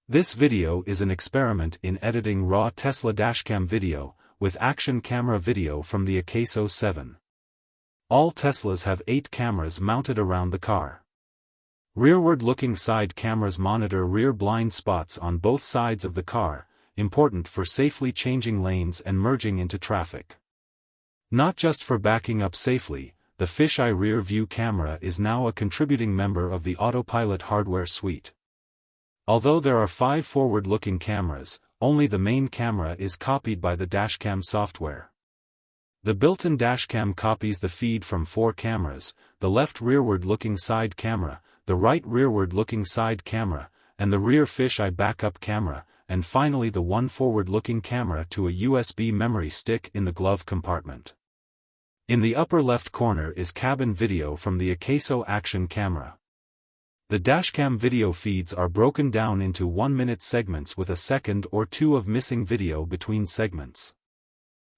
This video is an experiment in editing raw Tesla dashcam video with action camera video from the Acaso 7. All Teslas have 8 cameras mounted around the car. Rearward-looking side cameras monitor rear blind spots on both sides of the car, important for safely changing lanes and merging into traffic. Not just for backing up safely, the fisheye rear view camera is now a contributing member of the autopilot hardware suite. Although there are 5 forward-looking cameras, only the main camera is copied by the Dashcam software. The built-in Dashcam copies the feed from 4 cameras, the left rearward-looking side camera, the right rearward-looking side camera, and the rear fisheye backup camera, and finally the one forward-looking camera to a USB memory stick in the glove compartment. In the upper left corner is cabin video from the Acaso action camera. The dashcam video feeds are broken down into 1-minute segments with a second or 2 of missing video between segments.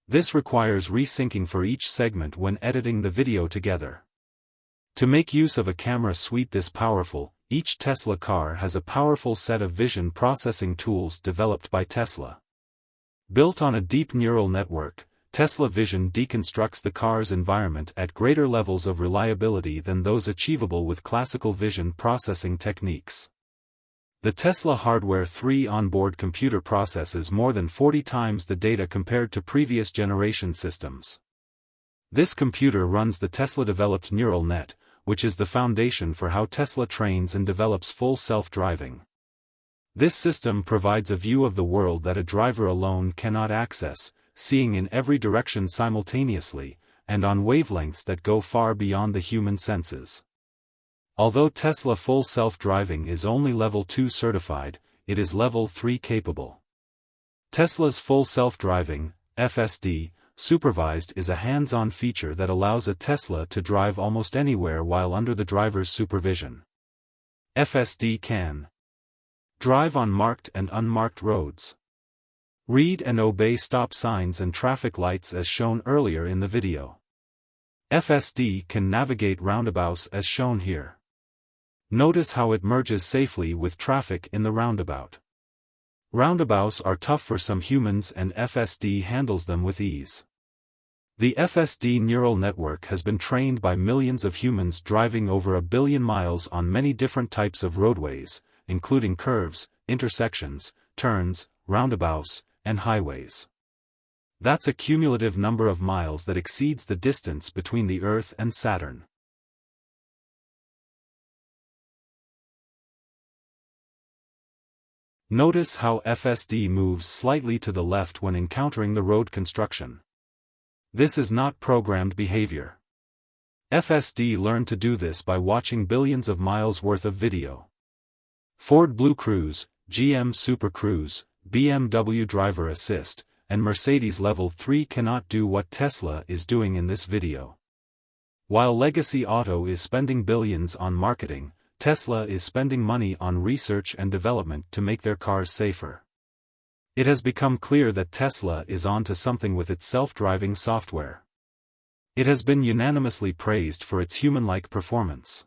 This requires resyncing for each segment when editing the video together. To make use of a camera suite this powerful, each Tesla car has a powerful set of vision processing tools developed by Tesla. Built on a deep neural network, Tesla Vision deconstructs the car's environment at greater levels of reliability than those achievable with classical vision processing techniques. The Tesla Hardware 3 onboard computer processes more than 40 times the data compared to previous generation systems. This computer runs the Tesla-developed neural net, which is the foundation for how Tesla trains and develops full self-driving. This system provides a view of the world that a driver alone cannot access, seeing in every direction simultaneously, and on wavelengths that go far beyond the human senses. Although Tesla full self-driving is only Level 2 certified, it is Level 3 capable. Tesla's full self-driving, FSD, supervised is a hands-on feature that allows a Tesla to drive almost anywhere while under the driver's supervision. FSD can drive on marked and unmarked roads, read and obey stop signs and traffic lights as shown earlier in the video. FSD can navigate roundabouts as shown here. Notice how it merges safely with traffic in the roundabout. Roundabouts are tough for some humans and FSD handles them with ease. The FSD neural network has been trained by millions of humans driving over 1 billion miles on many different types of roadways, including curves, intersections, turns, roundabouts, and highways. That's a cumulative number of miles that exceeds the distance between the Earth and Saturn. Notice how FSD moves slightly to the left when encountering the road construction. This is not programmed behavior. FSD learned to do this by watching billions of miles worth of video. Ford BlueCruise, GM SuperCruise, BMW Driver Assist, and Mercedes Level 3 cannot do what Tesla is doing in this video. While Legacy Auto is spending billions on marketing, Tesla is spending money on research and development to make their cars safer. It has become clear that Tesla is onto something with its self-driving software. It has been unanimously praised for its human-like performance.